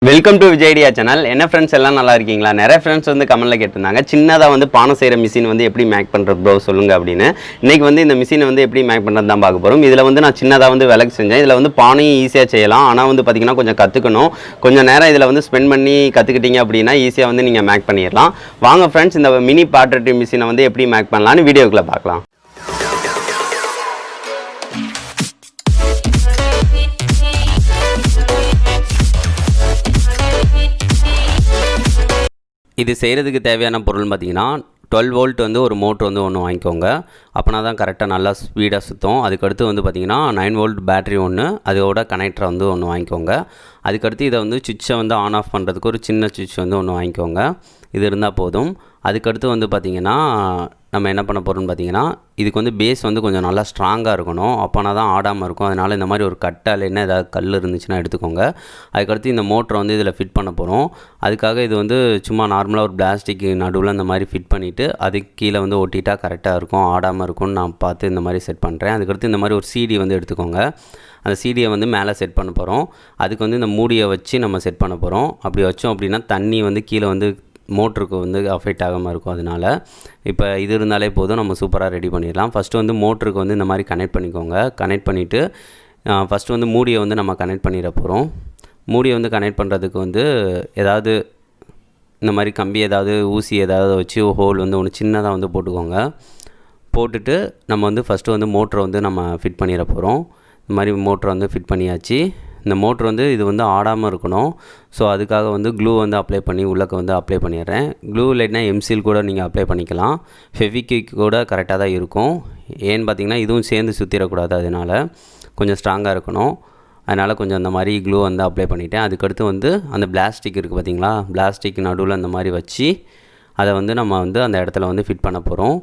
Welcome to Vijay channel. என்ன friends எல்லாம் நல்லா இருக்கீங்களா? நிறைய ஃப்ரெண்ட்ஸ் வந்து கமெண்ட்டில் கேட்டிருந்தாங்க, சின்னதாக வந்து பானை செய்கிற மிஷின் வந்து எப்படி மேக் பண்ணுறது ப்ரோ சொல்லுங்க அப்படின்னு. இன்றைக்கி வந்து இந்த மிஷினை வந்து எப்படி மேக் பண்ணுறது தான் பார்க்க போகிறோம். இதில் வந்து நான் சின்னதாக வந்து விளக்கு செஞ்சேன். இதில் வந்து பானையும் ஈஸியாக செய்யலாம். ஆனால் வந்து பார்த்திங்கன்னா கொஞ்சம் கற்றுக்கணும். கொஞ்சம் நேரம் இதில் வந்து ஸ்பெண்ட் பண்ணி கற்றுக்கிட்டீங்க அப்படின்னா ஈஸியாக வந்து நீங்கள் மேக் பண்ணிடலாம். வாங்க ஃப்ரெண்ட்ஸ், இந்த மினி பாட்டரி மிஷினை வந்து எப்படி மேக் பண்ணலான்னு வீடியோக்குள்ளே பார்க்கலாம். இது செய்கிறதுக்கு தேவையான பொருள் பார்த்திங்கன்னா 12 வோல்ட் வந்து ஒரு மோட்ரு வந்து ஒன்று வாங்கிக்கோங்க. அப்போனா தான் கரெக்டாக நல்லா ஸ்பீடாக சுற்றும். அதுக்கடுத்து வந்து பார்த்திங்கன்னா 9 வோல்ட் பேட்ரி ஒன்று, அதோட கனெக்டரை வந்து ஒன்று வாங்கிக்கோங்க. அதுக்கடுத்து இதை வந்து சுவிட்சை வந்து ஆன் ஆஃப் பண்ணுறதுக்கு ஒரு சின்ன சுவிட்ச் வந்து ஒன்று வாங்கிக்கோங்க. இது இருந்தால் போதும். அதுக்கடுத்து வந்து பார்த்திங்கன்னா நம்ம என்ன பண்ண போகிறோம்னு பார்த்திங்கன்னா, இதுக்கு வந்து பேஸ் வந்து கொஞ்சம் நல்லா ஸ்ட்ராங்காக இருக்கணும். அப்போனா தான் ஆடாமல் இருக்கும். அதனால் இந்த மாதிரி ஒரு கட்டால் என்ன ஏதாவது கல் இருந்துச்சுன்னா எடுத்துக்கோங்க. அதுக்கடுத்து இந்த மோட்டரை வந்து இதில் ஃபிட் பண்ண போகிறோம். அதுக்காக இது வந்து சும்மா நார்மலாக ஒரு பிளாஸ்டிக் நடுவில் இந்த மாதிரி ஃபிட் பண்ணிவிட்டு அதுக்கு கீழே வந்து ஒட்டிட்டா கரெக்டாக இருக்கும், ஆடாமல் இருக்கும்னு நான் பார்த்து இந்த மாதிரி செட் பண்ணுறேன். அதுக்கடுத்து இந்த மாதிரி ஒரு சிடி வந்து எடுத்துக்கோங்க. அந்த சிடியை வந்து மேலே செட் பண்ண போகிறோம். அதுக்கு வந்து இந்த மூடியை வச்சு நம்ம செட் பண்ண போகிறோம். அப்படி வச்சோம் அப்படின்னா தண்ணி வந்து கீழே வந்து மோட்டருக்கு வந்து அஃபெக்ட் ஆகாமல் இருக்கும். அதனால் இப்போ இது இருந்தாலே போதும், நம்ம சூப்பராக ரெடி பண்ணிடலாம். ஃபஸ்ட்டு வந்து மோட்டருக்கு வந்து இந்த மாதிரி கனெக்ட் பண்ணிக்கோங்க. கனெக்ட் பண்ணிவிட்டு ஃபஸ்ட்டு வந்து மூடியை வந்து நம்ம கனெக்ட் பண்ணிட போகிறோம். மூடியை வந்து கனெக்ட் பண்ணுறதுக்கு வந்து ஏதாவது இந்த மாதிரி கம்பி ஏதாவது ஊசி ஏதாவது வச்சு ஹோல் வந்து ஒன்று சின்னதாக வந்து போட்டுக்கோங்க. போட்டுட்டு நம்ம வந்து ஃபஸ்ட்டு வந்து மோட்டரை வந்து நம்ம ஃபிட் பண்ணிட போகிறோம். இந்த மாதிரி மோட்டரை வந்து ஃபிட் பண்ணியாச்சு. இந்த மோட்ரு வந்து இது வந்து ஆடாமல் இருக்கணும். ஸோ அதுக்காக வந்து க்ளூ வந்து அப்ளை பண்ணி உள்ளக்க வந்து அப்ளை பண்ணிடுறேன். க்ளூ இல்லைன்னா எம்சில் கூட நீங்கள் அப்ளை பண்ணிக்கலாம். ஃபெவிக்விக் கூட கரெக்டாக தான் இருக்கும். ஏன்னு பார்த்தீங்கன்னா இதுவும் சேர்ந்து சுற்றிடக்கூடாது, அதனால் கொஞ்சம் ஸ்ட்ராங்காக இருக்கணும். அதனால் கொஞ்சம் அந்த மாதிரி க்ளூ வந்து அப்ளை பண்ணிவிட்டேன். அதுக்கடுத்து வந்து அந்த பிளாஸ்டிக் இருக்குது பார்த்திங்களா, பிளாஸ்டிக் நடுவில் அந்த மாதிரி வச்சு அதை வந்து நம்ம வந்து அந்த இடத்துல வந்து ஃபிட் பண்ண போகிறோம்.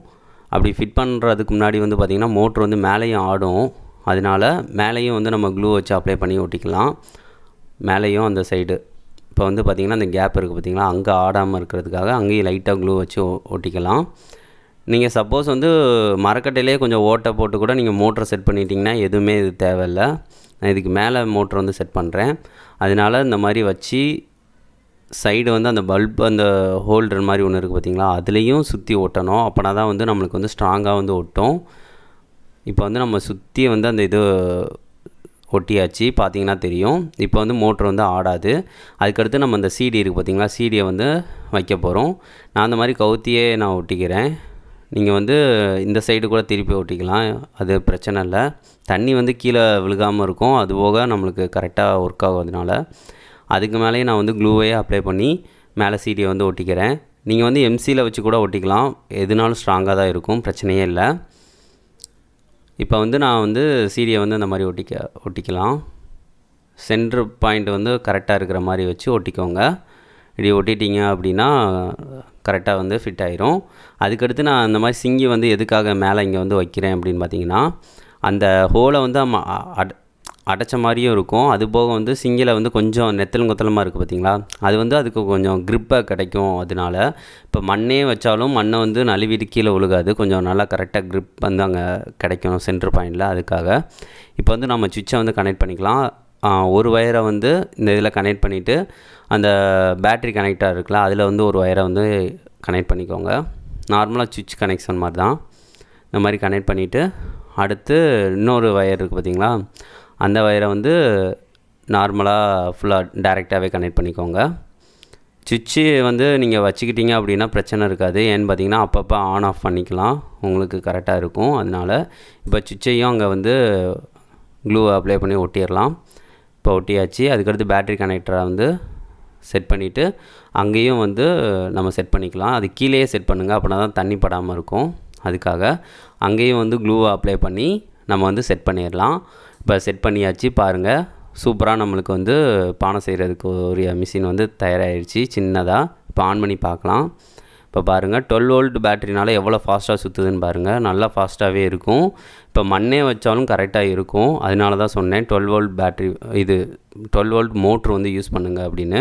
அப்படி ஃபிட் பண்ணுறதுக்கு முன்னாடி வந்து பார்த்திங்கன்னா மோட்ரு வந்து மேலேயும் ஆடும். அதனால் மேலேயும் வந்து நம்ம க்ளூ வச்சு அப்ளை பண்ணி ஒட்டிக்கலாம். மேலேயும் அந்த சைடு இப்போ வந்து பார்த்திங்கன்னா அந்த கேப் இருக்குது பார்த்திங்களா, அங்கே ஆடாமல் இருக்கிறதுக்காக அங்கேயும் லைட்டாக க்ளூ வச்சு ஒட்டிக்கலாம். நீங்கள் சப்போஸ் வந்து மரக்கட்டையிலே கொஞ்சம் ஓட்டை போட்டு கூட நீங்கள் மோட்டரை செட் பண்ணிட்டீங்கன்னா எதுவுமே இது தேவையில்லை. நான் இதுக்கு மேலே மோட்ரு வந்து செட் பண்ணுறேன். அதனால் இந்த மாதிரி வச்சு சைடு வந்து அந்த பல்ப் அந்த ஹோல்டர் மாதிரி ஒன்று இருக்குது பார்த்திங்களா, அதுலேயும் சுற்றி ஒட்டணும். அப்போனா தான் வந்து நம்மளுக்கு வந்து ஸ்ட்ராங்காக வந்து ஒட்டும். இப்போ வந்து நம்ம சுற்றி வந்து அந்த இது ஒட்டியாச்சு, பார்த்திங்கன்னா தெரியும். இப்போ வந்து மோட்ரு வந்து ஆடாது. அதுக்கடுத்து நம்ம அந்த சிடி இருக்குது பார்த்திங்களா, சிடியை வந்து வைக்க போகிறோம். நான் அந்த மாதிரி கவுத்தியே நான் ஒட்டிக்கிறேன். நீங்கள் வந்து இந்த சைடு கூட திருப்பி ஒட்டிக்கலாம், அது பிரச்சனை இல்லை. தண்ணி வந்து கீழே விழுகாமல் இருக்கும். அது போக நம்மளுக்கு கரெக்டாக ஒர்க் ஆகுறதுனால அதுக்கு மேலேயே நான் வந்து க்ளூவையே அப்ளை பண்ணி மேலே சிடியை வந்து ஒட்டிக்கிறேன். நீங்கள் வந்து எம்சியில் வச்சு கூட ஒட்டிக்கலாம், எதுனாலும் ஸ்ட்ராங்காக தான் இருக்கும், பிரச்சனையே இல்லை. இப்போ வந்து நான் வந்து சீடியை வந்து அந்த மாதிரி ஒட்டிக்கலாம். சென்ட்ரு பாயிண்ட் வந்து கரெக்டாக இருக்கிற மாதிரி வச்சு ஒட்டிக்கோங்க. இப்படி ஒட்டிட்டிங்க அப்படின்னா கரெக்டாக வந்து ஃபிட் ஆயிரும். அதுக்கடுத்து நான் அந்த மாதிரி சிங்கி வந்து எதுக்காக மேலே இங்கே வந்து வைக்கிறேன் அப்படின்னு பார்த்தீங்கன்னா, அந்த ஹோலை வந்து அடைச்ச மாதிரியும் இருக்கும். அது போக வந்து சிங்கில் வந்து கொஞ்சம் நெத்தலும் கொத்தலமாக இருக்குது பார்த்திங்களா, அது வந்து அதுக்கு கொஞ்சம் க்ரிப்பாக கிடைக்கும். அதனால் இப்போ மண்ணே வச்சாலும் மண்ணை வந்து நழுவிட்டு கீழே விழுகாது, கொஞ்சம் நல்லா கரெக்டாக க்ரிப் வந்து அங்கே கிடைக்கும் சென்டர் பாயிண்டில். அதுக்காக இப்போ வந்து நம்ம சுவிட்சை வந்து கனெக்ட் பண்ணிக்கலாம். ஒரு வயரை வந்து இந்த இதில் கனெக்ட் பண்ணிவிட்டு அந்த பேட்ரி கனெக்டாக இருக்குல்ல, அதில் வந்து ஒரு வயரை வந்து கனெக்ட் பண்ணிக்கோங்க. நார்மலாக சுவிட்ச் கனெக்ஷன் மாதிரி தான். இந்த மாதிரி கனெக்ட் பண்ணிவிட்டு அடுத்து இன்னொரு வயர் இருக்குது பார்த்திங்களா, அந்த வயரை வந்து நார்மலாக ஃபுல்லாக டைரெக்டாகவே கனெக்ட் பண்ணிக்கோங்க. சுவிட்சு வந்து நீங்கள் வச்சுக்கிட்டீங்க அப்படின்னா பிரச்சனை இருக்காது. ஏன்னு பார்த்தீங்கன்னா அப்பப்போ ஆன் ஆஃப் பண்ணிக்கலாம், உங்களுக்கு கரெக்டாக இருக்கும். அதனால் இப்போ சுவிட்சையும் அங்கே வந்து க்ளூ அப்ளை பண்ணி ஒட்டிடலாம். இப்போ ஒட்டியாச்சு. அதுக்கடுத்து பேட்ரி கனெக்டரை வந்து செட் பண்ணிவிட்டு அங்கேயும் வந்து நம்ம செட் பண்ணிக்கலாம். அது கீழேயே செட் பண்ணுங்கள், அப்படின்னா தான் தண்ணி படாமல் இருக்கும். அதுக்காக அங்கேயும் வந்து க்ளூவை அப்ளை பண்ணி நம்ம வந்து செட் பண்ணிடலாம். இப்போ செட் பண்ணியாச்சு. பாருங்கள், சூப்பராக நம்மளுக்கு வந்து பானை செய்கிறதுக்கு ஒரு மிஷின் வந்து தயாராகிடுச்சு சின்னதாக. இப்போ ஆன் பண்ணி பார்க்கலாம். இப்போ பாருங்கள் 12 வோல்ட் பேட்டரினால எவ்வளோ ஃபாஸ்ட்டாக சுற்றுதுன்னு பாருங்கள், நல்லா ஃபாஸ்ட்டாகவே இருக்கும். இப்போ மண்ணே வச்சாலும் கரெக்டாக இருக்கும். அதனால தான் சொன்னேன் 12 வோல்ட் பேட்ரி, இது 12 வோல்ட் மோட்ரு வந்து யூஸ் பண்ணுங்கள் அப்படின்னு.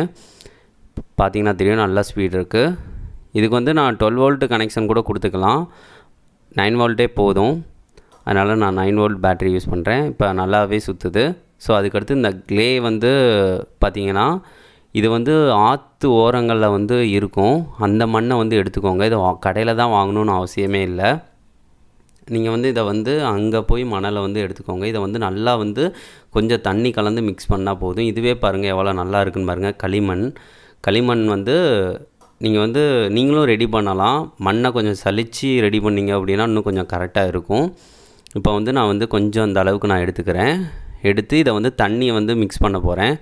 பார்த்திங்கன்னா தெரியும், நல்லா ஸ்பீட் இருக்குது. இதுக்கு வந்து நான் 12 வோல்ட் கனெக்ஷன் கூட கொடுத்துக்கலாம், 9 வோல்ட்டே போதும். அதனால் நான் 9 வோல்ட் பேட்ரி யூஸ் பண்ணுறேன். இப்போ நல்லாவே சுற்றுது. ஸோ அதுக்கடுத்து இந்த க்ளே வந்து பார்த்திங்கன்னா இது வந்து ஆற்று ஓரங்களில் வந்து இருக்கும். அந்த மண்ணை வந்து எடுத்துக்கோங்க. இது கடையில் தான் வாங்கணும்னு அவசியமே இல்லை. நீங்கள் வந்து இதை வந்து அங்கே போய் மணலை வந்து எடுத்துக்கோங்க. இதை வந்து நல்லா வந்து கொஞ்சம் தண்ணி கலந்து மிக்ஸ் பண்ணால் போதும். இதுவே பாருங்கள் எவ்வளோ நல்லா இருக்குன்னு பாருங்கள். களிமண் வந்து நீங்கள் வந்து நீங்களும் ரெடி பண்ணலாம். மண்ணை கொஞ்சம் சலித்து ரெடி பண்ணிங்க அப்படின்னா இன்னும் கொஞ்சம் கரெக்டாக இருக்கும். இப்போ வந்து நான் வந்து கொஞ்சம் அந்த அளவுக்கு நான் எடுத்துக்கிறேன். எடுத்து இதை வந்து தண்ணியை வந்து மிக்ஸ் பண்ண போகிறேன்.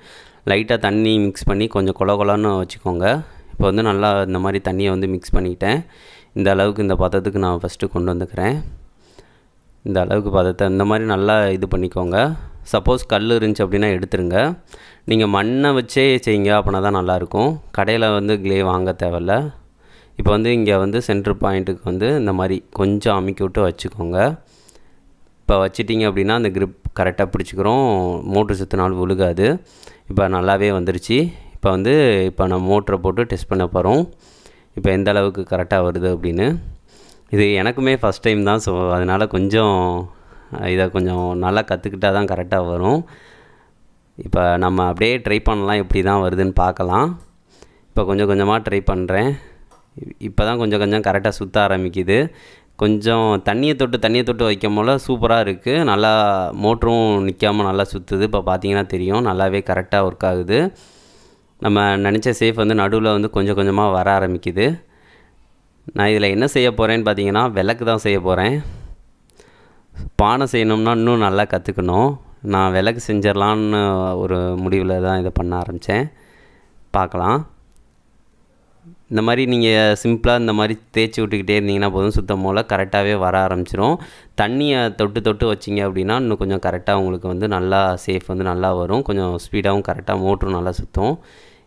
லைட்டாக தண்ணி மிக்ஸ் பண்ணி கொஞ்சம் கொலன்னு வச்சுக்கோங்க. இப்போ வந்து நல்லா இந்த மாதிரி தண்ணியை வந்து மிக்ஸ் பண்ணிக்கிட்டேன். இந்த அளவுக்கு இந்த பதத்துக்கு நான் ஃபஸ்ட்டு கொண்டு வந்துக்கிறேன். இந்த அளவுக்கு பதத்தை இந்த மாதிரி நல்லா இது பண்ணிக்கோங்க. சப்போஸ் கல் இருந்துச்சு அப்படின்னா எடுத்துருங்க. நீங்கள் மண்ணை வச்சே செய்யுங்க, அப்படின்னா தான் நல்லாயிருக்கும். கடையில் வந்து க்ளே வாங்க தேவையில்ல. இப்போ வந்து இங்கே வந்து சென்ட்ரு பாயிண்ட்டுக்கு வந்து இந்த மாதிரி கொஞ்சம் அமுக்கி விட்டு வச்சுக்கோங்க. இப்போ வச்சிட்டிங்க அப்படின்னா அந்த க்ரிப் கரெக்டாக பிடிச்சிக்கிறோம். மோட்ரு சுற்றினாலும் விழுகாது. இப்போ நல்லாவே வந்துருச்சு. இப்போ நம்ம மோட்டரை போட்டு டெஸ்ட் பண்ண போகிறோம். இப்போ எந்த அளவுக்கு கரெக்டாக வருது அப்படின்னு. இது எனக்குமே ஃபஸ்ட் டைம் தான். ஸோ அதனால் கொஞ்சம் இதை கொஞ்சம் நல்லா கற்றுக்கிட்டால் தான் கரெக்டாக வரும். இப்போ நம்ம அப்படியே ட்ரை பண்ணலாம், எப்படி தான் வருதுன்னு பார்க்கலாம். இப்போ கொஞ்சம் கொஞ்சமாக ட்ரை பண்ணுறேன். இப்போ தான் கொஞ்சம் கொஞ்சம் கரெக்டாக சுற்ற ஆரம்பிக்குது. கொஞ்சம் தண்ணியை தொட்டு வைக்கும் போல் சூப்பராக இருக்குது. நல்லா மோட்டரும் நிற்காமல் நல்லா சுற்றுது. இப்போ பார்த்தீங்கன்னா தெரியும், நல்லாவே கரெக்டாக ஒர்க் ஆகுது. நம்ம நினச்ச சேஃப் வந்து நடுவில் வந்து கொஞ்சம் கொஞ்சமாக வர ஆரம்பிக்குது. நான் இதில் என்ன செய்ய போகிறேன்னு பார்த்தீங்கன்னா, விளக்கு தான் செய்ய போகிறேன். பானை செய்யணும்னா இன்னும் நல்லா கற்றுக்கணும். நான் விளக்கு செஞ்சிடலான்னு ஒரு முடிவில் தான் இதை பண்ண ஆரம்பித்தேன். பார்க்கலாம். இந்த மாதிரி நீங்கள் சிம்பிளாக இந்த மாதிரி தேய்ச்சி விட்டுக்கிட்டே இருந்தீங்கன்னா போதும், சுத்தம் போல் கரெக்டாகவே வர ஆரம்பிச்சிடும். தண்ணியை தொட்டு வச்சிங்க அப்படின்னா இன்னும் கொஞ்சம் கரெக்டாக உங்களுக்கு வந்து நல்லா சேஃப் வந்து நல்லா வரும். கொஞ்சம் ஸ்பீடாகவும் கரெக்டாக மோட்டரும் நல்லா சுற்றும்.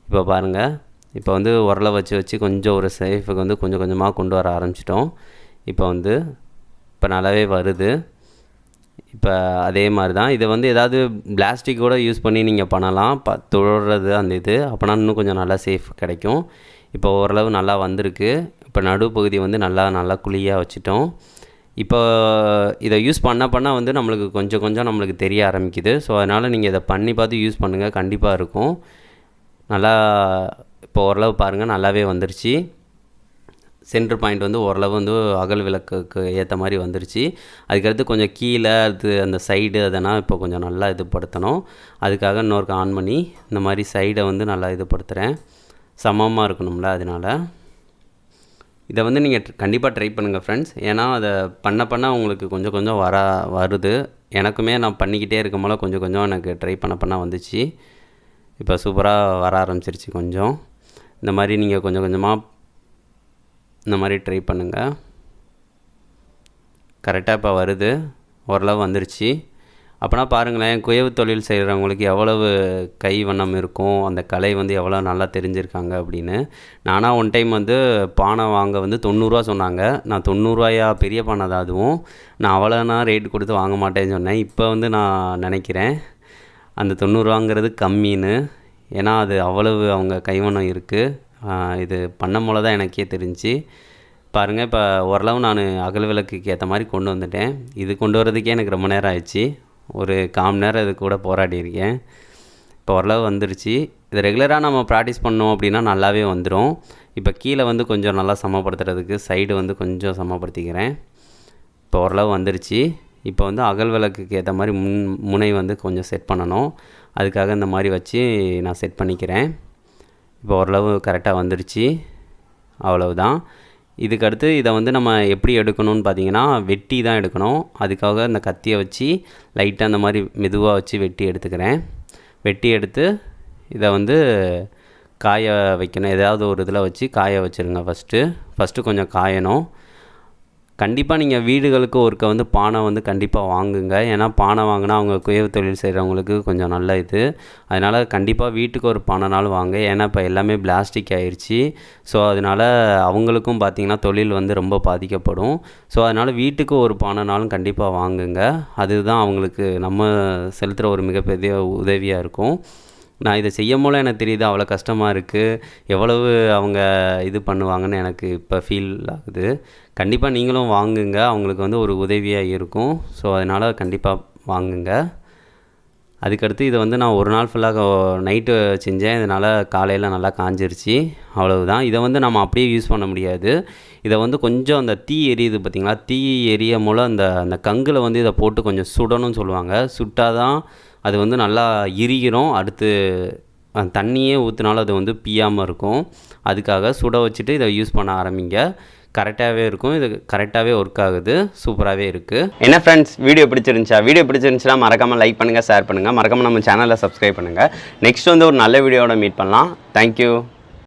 இப்போ பாருங்கள், இப்போ வந்து உரலை வச்சு கொஞ்சம் ஒரு சேஃபுக்கு வந்து கொஞ்சம் கொஞ்சமாக கொண்டு வர ஆரம்பிச்சிட்டோம். இப்போ நல்லாவே வருது. இப்போ அதே மாதிரி தான் இதை வந்து ஏதாவது பிளாஸ்டிக் கூட யூஸ் பண்ணி நீங்கள் பண்ணலாம். தொடுறது அந்த இது அப்போனா இன்னும் கொஞ்சம் நல்லா சேஃப் கிடைக்கும். இப்போ ஓரளவு நல்லா வந்திருக்கு. இப்போ நடுப்பகுதி வந்து நல்லா குழியாக வச்சுட்டோம். இப்போ இதை யூஸ் பண்ண வந்து நம்மளுக்கு கொஞ்சம் நம்மளுக்கு தெரிய ஆரம்பிக்குது. ஸோ அதனால் நீங்கள் இதை பண்ணி பார்த்து யூஸ் பண்ணுங்கள், கண்டிப்பாக இருக்கும். நல்லா இப்போ ஓரளவு பாருங்கள் நல்லாவே வந்துருச்சு. சென்ட்ரு பாயிண்ட் வந்து ஓரளவு வந்து அகல் விளக்குக்கு ஏற்ற மாதிரி வந்துருச்சு. அதுக்கடுத்து கொஞ்சம் கீழே அந்த சைடு அதெல்லாம் இப்போ கொஞ்சம் நல்லா இதுப்படுத்தணும். அதுக்காக இன்னொருக்கு ஆன் பண்ணி இந்த மாதிரி சைடை வந்து நல்லா இதுப்படுத்துகிறேன். சமமாக இருக்கணும்ல, அதனால் இதை வந்து நீங்கள் கண்டிப்பாக ட்ரை பண்ணுங்கள் ஃப்ரெண்ட்ஸ். ஏன்னா அதை பண்ண உங்களுக்கு கொஞ்சம் வருது. எனக்குமே நான் பண்ணிக்கிட்டே இருக்கும் போல் கொஞ்சம் எனக்கு ட்ரை பண்ண வந்துச்சு. இப்போ சூப்பராக வர ஆரம்பிச்சிருச்சு. கொஞ்சம் இந்த மாதிரி நீங்கள் கொஞ்சமாக இந்த மாதிரி ட்ரை பண்ணுங்கள். கரெக்டாக இப்போ வருது, ஓரளவு வந்துருச்சு. அப்போனா பாருங்களேன், குயவு தொழில் செய்கிறவங்களுக்கு எவ்வளவு கை வண்ணம் இருக்கும், அந்த கலை வந்து எவ்வளோ நல்லா தெரிஞ்சிருக்காங்க அப்படின்னு. நானாக ஒன் டைம் வந்து பானை வாங்க வந்து 90 சொன்னாங்க. நான் 90 பெரிய பானை தான், அதுவும் நான் அவ்வளோனா ரேட் கொடுத்து வாங்க மாட்டேன்னு சொன்னேன். இப்போ வந்து நான் நினைக்கிறேன் அந்த 90 கம்மின்னு. ஏன்னா அது அவ்வளவு அவங்க கைவண்ணம் இருக்குது. இது பண்ண போல தான் எனக்கே தெரிஞ்சு. பாருங்கள், இப்போ ஓரளவு நான் அகல் விளக்குக்கு ஏற்ற மாதிரி கொண்டு வந்துட்டேன். இது கொண்டு வரதுக்கே எனக்கு ரொம்ப நேரம் ஆயிடுச்சு. ஒரு 1/4 மணி நேரம் இது கூட போராடியிருக்கேன். இப்போ ஓரளவு வந்துருச்சு. இது ரெகுலராக நம்ம ப்ராக்டிஸ் பண்ணோம் அப்படின்னா நல்லாவே வந்துடும். இப்போ கீழே வந்து கொஞ்சம் நல்லா சமப்படுத்துறதுக்கு சைடு வந்து கொஞ்சம் சமப்படுத்திக்கிறேன். இப்போ ஓரளவு வந்துருச்சு. இப்போ வந்து அகல் விளக்குக்கு ஏற்ற மாதிரி முனை வந்து கொஞ்சம் செட் பண்ணணும். அதுக்காக இந்த மாதிரி வச்சு நான் செட் பண்ணிக்கிறேன். இப்போ ஓரளவு கரெக்டாக வந்துருச்சு. அவ்வளவுதான். இதுக்கடுத்து இதை வந்து நம்ம எப்படி எடுக்கணும்னு பார்த்தீங்கன்னா, வெட்டி தான் எடுக்கணும். அதுக்காக இந்த கத்தியை வச்சு லைட்டாக அந்த மாதிரி மெதுவாக வச்சு வெட்டி எடுத்துக்கிறேன். வெட்டி எடுத்து இதை வந்து காய வைக்கணும். ஏதாவது ஒரு இதில் வச்சு காய வச்சுருங்க. ஃபஸ்ட்டு கொஞ்சம் காயணும். கண்டிப்பாக நீங்கள் வீடுகளுக்கு ஒருக்க வந்து பானை வந்து கண்டிப்பாக வாங்குங்க. ஏன்னா பானை வாங்கினா அவங்க குயவு தொழில் செய்கிறவங்களுக்கு கொஞ்சம் நல்ல இது. அதனால் கண்டிப்பாக வீட்டுக்கு ஒரு பானைனாலும் வாங்க. ஏன்னா இப்போ எல்லாமே பிளாஸ்டிக் ஆயிடுச்சு. ஸோ அதனால் அவங்களுக்கும் பார்த்திங்கன்னா தொழில் வந்து ரொம்ப பாதிக்கப்படும். ஸோ அதனால் வீட்டுக்கு ஒரு பானைனாலும் கண்டிப்பாக வாங்குங்க. அதுதான் அவங்களுக்கு நம்ம செலுத்துகிற ஒரு மிகப்பெரிய உதவியாக இருக்கும். நான் இதை செய்யும் போல எனக்கு தெரியுது அவ்வளோ கஷ்டமாக இருக்குது. எவ்வளவு அவங்க இது பண்ணுவாங்கன்னு எனக்கு இப்போ ஃபீல் ஆகுது. கண்டிப்பாக நீங்களும் வாங்குங்க. அவங்களுக்கு வந்து ஒரு உதவியாக இருக்கும். ஸோ அதனால் கண்டிப்பாக வாங்குங்க. அதுக்கடுத்து இதை வந்து நான் ஒரு நாள் ஃபுல்லாக நைட்டு செஞ்சேன். இதனால் காலையில் நல்லா காஞ்சிருச்சு. அவ்வளவுதான். இதை வந்து நம்ம அப்படியே யூஸ் பண்ண முடியாது. இதை வந்து கொஞ்சம் அந்த தீ எரியுது பார்த்திங்களா, தீ எரியும் போல் அந்த கங்கில் வந்து இதை போட்டு கொஞ்சம் சுடணும்னு சொல்லுவாங்க. சுட்டால் தான் அது வந்து நல்லா இறுகிரும். அடுத்து தண்ணியே ஊற்றினாலும் அது வந்து பியாமல் இருக்கும். அதுக்காக சுட வச்சுட்டு இதை யூஸ் பண்ண ஆரம்பிங்க. கரெக்டாகவே இருக்கும். இது கரெக்டாகவே ஒர்க் ஆகுது. சூப்பராகவே இருக்குது. என்ன ஃப்ரெண்ட்ஸ், வீடியோ பிடிச்சிருந்துச்சுன்னா மறக்காமல் லைக் பண்ணுங்கள், ஷேர் பண்ணுங்கள். மறக்காமல் நம்ம சேனலை சப்ஸ்கிரைப் பண்ணுங்கள். நெக்ஸ்ட் வந்து ஒரு நல்ல வீடியோவோட மீட் பண்ணலாம். தேங்க்யூ.